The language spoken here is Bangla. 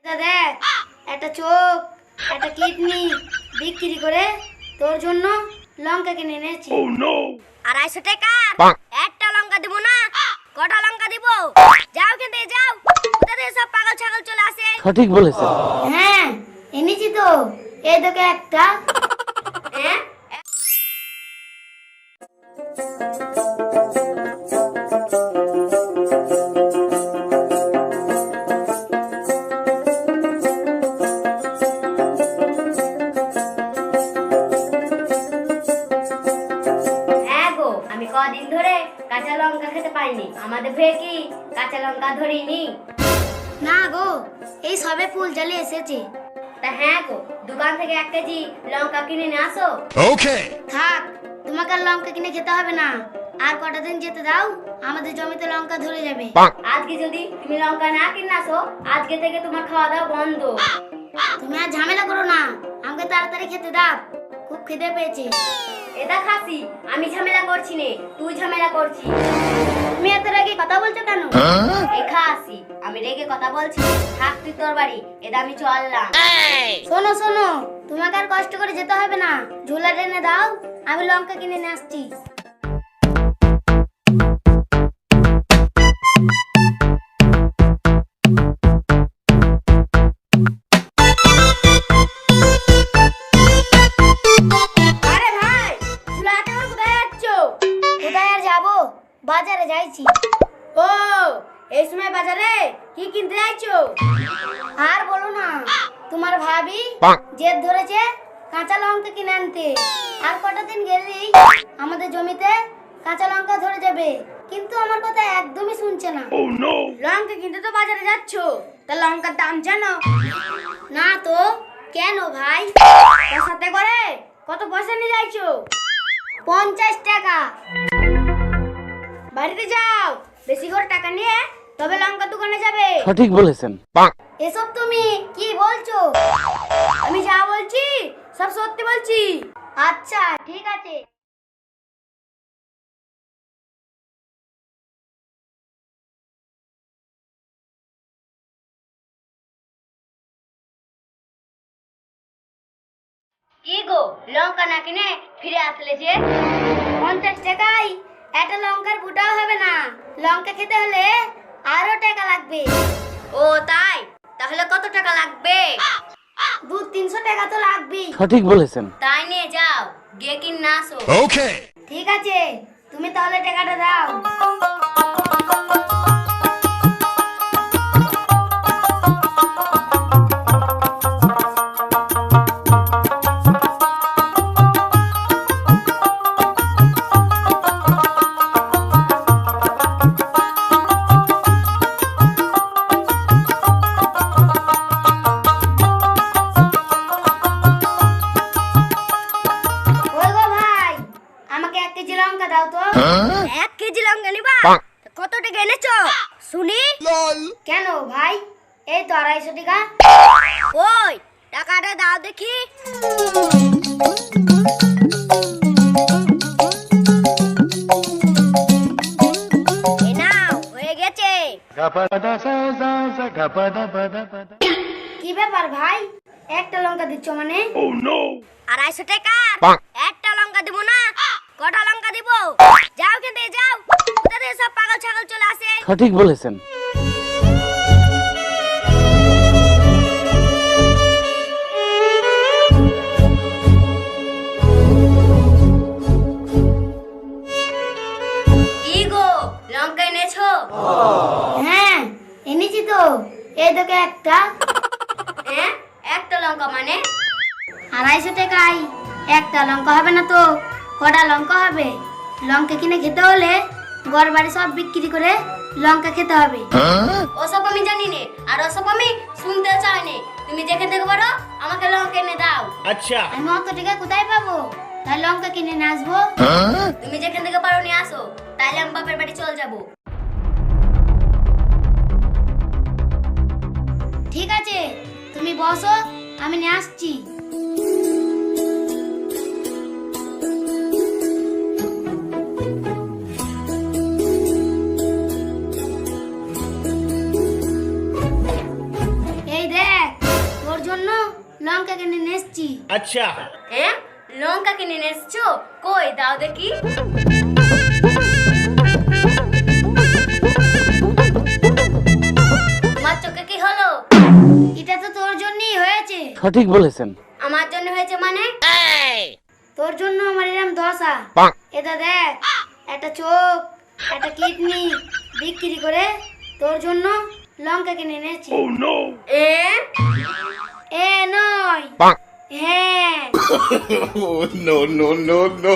দেখ, একটা চোখ, একটা কিডনি বিক্রি করে তোর জন্য লঙ্কা কিনে এনেছি। 250 টাকা একটা লঙ্কা দিব না, কটা লঙ্কা দিব? যাও খেতে যাও, কোথা থেকে সব পাগল ছাগল চলে আসে। সঠিক বলেছেন। হ্যাঁ এনেছি তো, এই দেখে একটা। হ্যাঁ হ্যাঁ গো, আমি কদিন ধরে কাঁচা লঙ্কা খেতে পাইনি। আমাদের ভেয়ে কি কাঁচা লঙ্কা ধরিনি? না গো, এই সবে ফুল জ্বালিয়ে এসেছে। তা হ্যাঁ গো, দোকান থেকে 1 কেজি লঙ্কা কিনে নিয়ে আসো। থাক, তোমাকে আর লঙ্কা কিনে খেতে হবে না। আর কটা দিন যেতে দাও, আমাদের জমিতে লঙ্কা ধরে যাবে। আজকে যদি তুমি লঙ্কা না কিনে আসো, আজকে থেকে তোমার খাওয়া দাওয়া বন্ধ। তুমি আর ঝামেলা করো না, আমাকে তাড়াতাড়ি খেতে দাও, খুব খিদে পেয়েছে। এটা খাসি, আমি ঝামেলা করছি নে, তুই ঝামেলা করছিস। তুমি এত রাগে কথা বলছো কেন? এই খাসি, আমি রেগে কথা বলছি? থাক তুই তোর বাড়ি, এটা আমি চললাম। শোনো শোনো, তোমাকে আর কষ্ট করে যেতে হবে না, ঝোলা টেনে দাও, আমি লঙ্কা কিনে নিয়ে আসছি। আরে ভাই, ঝুলাতে আমার কোথায় যাচ্ছ? কোথায় আর যাবো, বাজারে যাইছি। ও, এই সময় বাজারে কি কিনতে যাচ্ছো? আর বলো না, তোমার ভাবি জেদ ধরেছে কাঁচা লঙ্কা কিনে আনতে। আর কটা দিন গেলেই আমাদের জমিতে কাঁচা লঙ্কা ধরে যাবে, কিন্তু আমার কথা একদমই শুনছে না। লঙ্কা কিনতে তো বাজারে যাচ্ছো, তা লঙ্কার দাম জানো? না তো, কেন ভাই? তার সাথে করে কত পয়সা নিয়ে যাচ্ছো? 50 টাকা। বাড়িতে যাও, বেশি করে টাকা নিয়ে তবে লঙ্কা দোকানে যাবে। সঠিক বলেছেন। এসব তুমি কি বলছো? আমি যা বলছি সব সত্যি বলছি। আচ্ছা ঠিক আছে। কি গো, লঙ্কা না কিনে ফিরে আসলে যে? 50 টাকায় একটা লঙ্কার বুটাও হবে না, লঙ্কা খেতে হলে আরো টাকা লাগবে। ও তাই, তাহলে কত টাকা লাগবে? 200-300 টাকা তো লাগবেই। সঠিক বলেছেন। তাই নিয়ে যাও, গিয়ে কিনে আসো। ঠিক আছে, তুমি তাহলে টাকাটা দাও। ওই গো ভাই, আমাকে 1 কেজি লঙ্কা দাও তো। 1 কেজি লঙ্কা নিবা? কত টাকা এনেছো শুনি? কেন ভাই, এই তো 250 টাকা। ওই টাকাটা দাও দেখি। এই নাও, হয়ে গেছে। কি ব্যাপার ভাই, একটা লঙ্কা দিচ্ছ মানে? 250 টাকা একটা লঙ্কা দিব না, কটা লঙ্কা দিব? যাও খেতে যাও, কোথা থেকে সব পাগল ছাগল চলে আসে। সঠিক বলেছেন। কি গো, লঙ্কা এনেছো? হ্যাঁ এনেছি তো, এই দেখে একটা। হ্যাঁ, একটা লঙ্কা মানে? 250 টাকায় একটা লঙ্কা হবে না তো কটা লঙ্কা হবে? লঙ্কা কিনে খেতে হলে ঘর বাড়ি সব বিক্রি করে লঙ্কা খেতে হবে। ওসব আমি জানি নে, আর ওসব আমি শুনতে চাই নে। তুমি যেখান থেকে পারো আমাকে লঙ্কা এনে দাও। আমি অত টাকা কোথায় পাবো, তাই লঙ্কা কিনে নিয়ে আসবো। তুমি যেখান থেকে পারো নিয়ে আসো, তাইলে আমি বাপের বাড়ি চলে যাবো। ঠিক আছে, তুমি বসো, আমি নিয়ে আসছি। এই দেখ, লঙ্কা কিনে নিয়ে এসছি। अच्छा হ্যাঁ, লঙ্কা কিনে নিয়ে এসছো? কই দাও দেখি। তোমার চোখে কি হলো? এটা তো তোর জন্যই হয়েছে। সঠিক বলেছেন। আমার জন্য হয়েছে মানে? তোর জন্য আমার এরম দশা। এটা দেখ, একটা চোখ, একটা কিডনি বিক্রি করে তোর জন্য লঙ্কা কিনে এনেছি। এ এ নয়, হ্যাঁ। oh, no no no no